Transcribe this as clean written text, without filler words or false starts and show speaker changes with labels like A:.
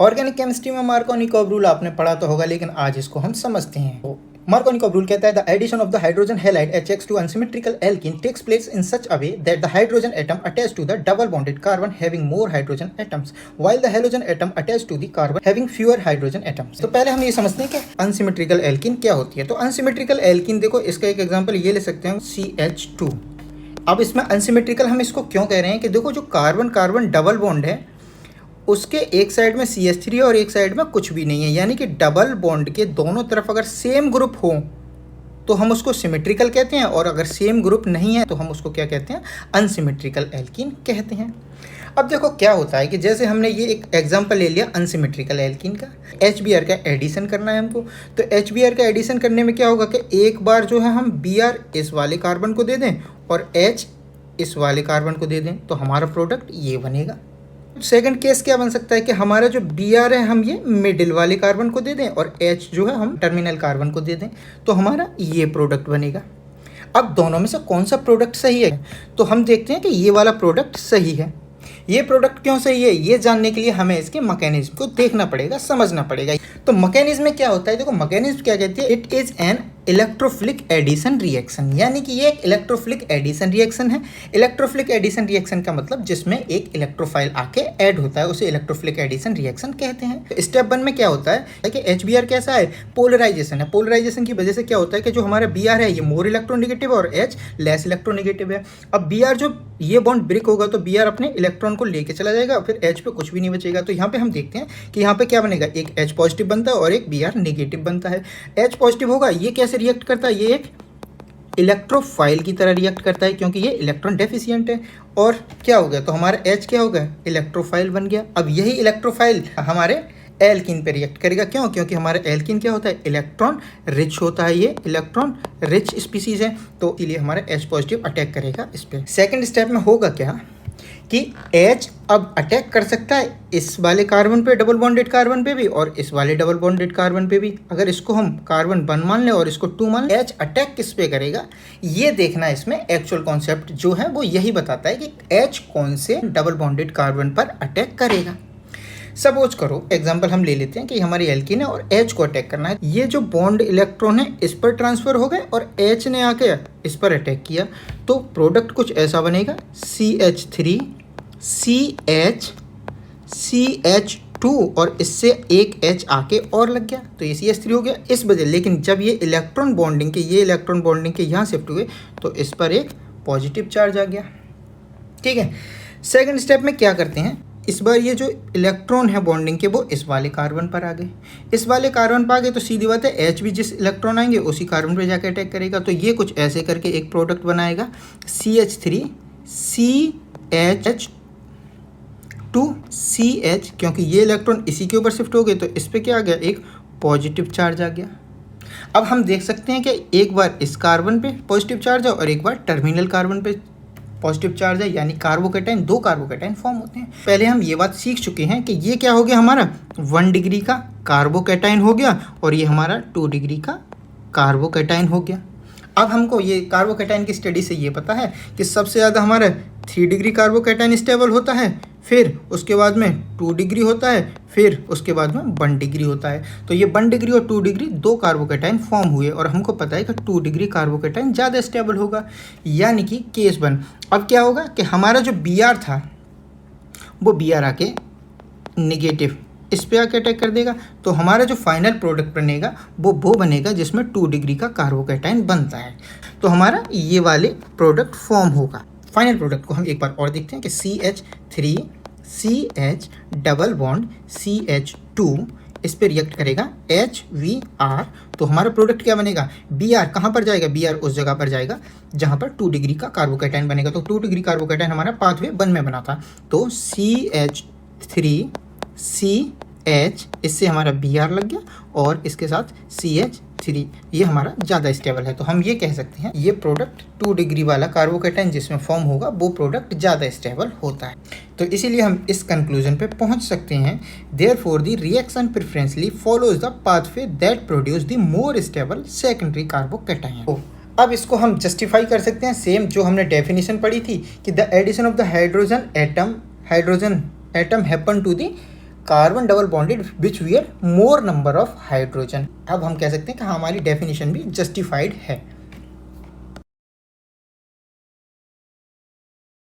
A: Organic chemistry में Markovnikov rule आपने पढ़ा तो होगा, लेकिन आज इसको हम समझते हैं। मार्कोनिकोव रूल कहता है the addition of the hydrogen halide HX to unsymmetrical alkene takes place in such a way that the hydrogen atom attached to the double bonded carbon having more hydrogen atoms while the halogen atom attached to the carbon having fewer hydrogen atoms। तो पहले हम ये समझते हैं कि unsymmetrical alkene क्या होती है। तो अनसिमेट्रिकल एल्कीन देखो, इसका एक एग्जांपल ये ले सकते हैं CH2। अब इसमें अनसिमेट्रिकल हम इसको क्यों कह रहे हैं कि देखो जो कार्बन कार्बन डबल बॉन्ड है उसके एक साइड में CH3 और एक साइड में कुछ भी नहीं है, यानी कि डबल बॉन्ड के दोनों तरफ अगर सेम ग्रुप हो तो हम उसको सिमेट्रिकल कहते हैं, और अगर सेम ग्रुप नहीं है तो हम उसको क्या कहते हैं, अनसिमेट्रिकल एल्कीन कहते हैं। अब देखो क्या होता है कि जैसे हमने ये एक एग्जांपल ले लिया अनसिमेट्रिकल एल्कीन का, HBr का एडिशन करना है हमको। तो HBr का एडिशन करने में क्या होगा कि एक बार जो है हम Br इस वाले कार्बन को दे दें और H इस वाले कार्बन को दे दें, तो हमारा प्रोडक्ट ये बनेगा। सेकंड केस क्या बन सकता है कि हमारा जो Br है हम ये मिडिल वाले कार्बन को दे दें और H जो है हम टर्मिनल कार्बन को दे दें, तो हमारा ये प्रोडक्ट बनेगा। अब दोनों में से कौन सा प्रोडक्ट सही है, तो हम देखते हैं कि ये वाला प्रोडक्ट सही है। ये प्रोडक्ट क्यों सही है, ये जानने के लिए हमें इसके मैकेनिज्म को देखना पड़ेगा, समझना पड़ेगा। तो मैकेनिज्म में क्या होता है, देखो मैकेनिज्म क्या कहती है, it is an electrophilic addition reaction, यानी कि ये एक इलेक्ट्रोफिलिक एडिशन रिएक्शन है। इलेक्ट्रोफिलिक एडिशन रिएक्शन का मतलब जिसमें एक इलेक्ट्रोफाइल आके ऐड होता है, उसे इलेक्ट्रोफिलिक एडिशन रिएक्शन कहते हैं। स्टेप 1 में क्या होता है कि HBr कैसा है, पोलराइजेशन है। पोलराइजेशन की वजह से क्या होता है कि जो हमारा Br है ये मोर इलेक्ट्रोनेगेटिव और H लेस इलेक्ट्रोनेगेटिव है। अब Br जो ये बॉन्ड ब्रेक होगा तो Br अपने इलेक्ट्रॉन को लेके चला जाएगा, फिर H पे कुछ भी नहीं बचेगा। तो यहाँ पे हम देखते हैं कि यहाँ पे क्या बनेगा, एक H पॉजिटिव बनता है और एक Br नेगेटिव बनता है। H पॉजिटिव होगा, ये कैसे रिएक्ट करता है, ये एक इलेक्ट्रोफाइल की तरह रिएक्ट करता है क्योंकि ये इलेक्ट्रॉन डेफिशिएंट है। और क्या हो गया, तो हमारा H क्या हो गया, इलेक्ट्रोफाइल बन गया। अब यही इलेक्ट्रोफाइल हमारे एल्कीन पे रिएक्ट करेगा, क्यों, क्योंकि हमारा एल्कीन क्या होता है, इलेक्ट्रॉन रिच होता है, ये इलेक्ट्रॉन रिच स्पीसीज है, तो इसलिए हमारा H पॉजिटिव अटैक करेगा इस पे। सेकंड स्टेप में होगा क्या कि H अब अटैक कर सकता है इस वाले कार्बन पे, डबल बॉन्डेड कार्बन पे भी, और इस वाले डबल बॉन्डेड कार्बन पे भी। अगर इसको हम कार्बन 1 मान लें और इसको 2 मान लें, H अटैक किस पे करेगा ये देखना। इसमें एक्चुअल कॉन्सेप्ट जो है वो यही बताता है कि H कौन से डबल बॉन्डेड कार्बन पर अटैक करेगा। सपोज करो एग्जांपल हम ले लेते हैं कि हमारी एल्कीन है और H को अटैक करना है। ये जो बॉन्ड इलेक्ट्रॉन है इस पर ट्रांसफर हो गए और H ने आके इस पर अटैक किया, तो प्रोडक्ट कुछ ऐसा बनेगा, CH3 CH2 और इससे एक H आके और लग गया, तो ये CH3 हो गया इस वजह। लेकिन जब ये इलेक्ट्रॉन बॉन्डिंग के यहाँ शिफ्ट हुए तो इस पर एक पॉजिटिव चार्ज आ गया। ठीक है, सेकंड स्टेप में क्या करते हैं, इस बार ये जो इलेक्ट्रॉन है बॉन्डिंग के वो इस वाले कार्बन पर आ गए। इस वाले कार्बन पर आ गए तो सीधी बात है H भी जिस इलेक्ट्रॉन आएंगे उसी कार्बन पर जाकर अटैक करेगा, तो ये कुछ ऐसे करके एक प्रोडक्ट बनाएगा, CH3 CH2CH, क्योंकि ये इलेक्ट्रॉन इसी के ऊपर शिफ्ट हो गए तो इस पर क्या आ गया, एक पॉजिटिव चार्ज आ गया। अब हम देख सकते हैं कि एक बार इस कार्बन पे पॉजिटिव चार्ज है और एक बार टर्मिनल कार्बन पे पॉजिटिव चार्ज है, यानी कार्बोकैटायन, 2 कार्बोकैटायन फॉर्म होते हैं। पहले हम ये बात सीख चुके हैं कि ये क्या हो गया, हमारा 1 डिग्री का कार्बोकैटायन हो गया और ये हमारा 2 डिग्री का कार्बोकैटायन हो गया। अब हमको ये कार्बोकैटायन की स्टडी से ये पता है कि सबसे ज़्यादा हमारा 3 डिग्री कार्बोकैटायन स्टेबल होता है, फिर उसके बाद में 2 डिग्री होता है, फिर उसके बाद में 1 डिग्री होता है। तो ये 1 डिग्री और 2 डिग्री 2 कार्बोकैटायन फॉर्म हुए और हमको पता है कि 2 डिग्री कार्बोकैटायन ज़्यादा स्टेबल होगा, यानी कि केस 1। अब क्या होगा कि हमारा जो Br था वो Br आके नेगेटिव इस पे आके अटैक कर देगा, तो हमारा जो फाइनल प्रोडक्ट बनेगा वो बनेगा जिसमें 2 डिग्री का कार्बोकैटायन बनता है, तो हमारा ये वाले प्रोडक्ट फॉर्म होगा। फाइनल प्रोडक्ट को हम एक बार और देखते हैं कि CH3 CH double bond CH2 इस पे रिएक्ट करेगा HVr, तो हमारा प्रोडक्ट क्या बनेगा, Br कहाँ पर जाएगा, Br उस जगह पर जाएगा जहाँ पर 2 डिग्री का कार्बोकैटायन बनेगा। तो 2 डिग्री कार्बोकैटायन हमारा पाथवे 1 में बना था, तो CH3 CH इससे हमारा Br लग गया और इसके साथ CH3, ये हमारा ज़्यादा स्टेबल है। तो हम ये कह सकते हैं ये प्रोडक्ट 2 डिग्री वाला कार्बोकैटायन जिसमें फॉर्म होगा वो प्रोडक्ट ज़्यादा स्टेबल होता है। तो इसीलिए हम इस कंक्लूजन पे पहुंच सकते हैं, therefore the reaction preferentially follows the pathway that produce the more stable secondary carbocation. अब इसको हम जस्टिफाई कर सकते हैं सेम जो हमने डेफिनेशन पढ़ी थी कि the addition of the hydrogen atom happen to the carbon double bonded which were more number of hydrogen. अब हम कह सकते हैं कि हमारी डेफिनेशन भी जस्टिफाइड है।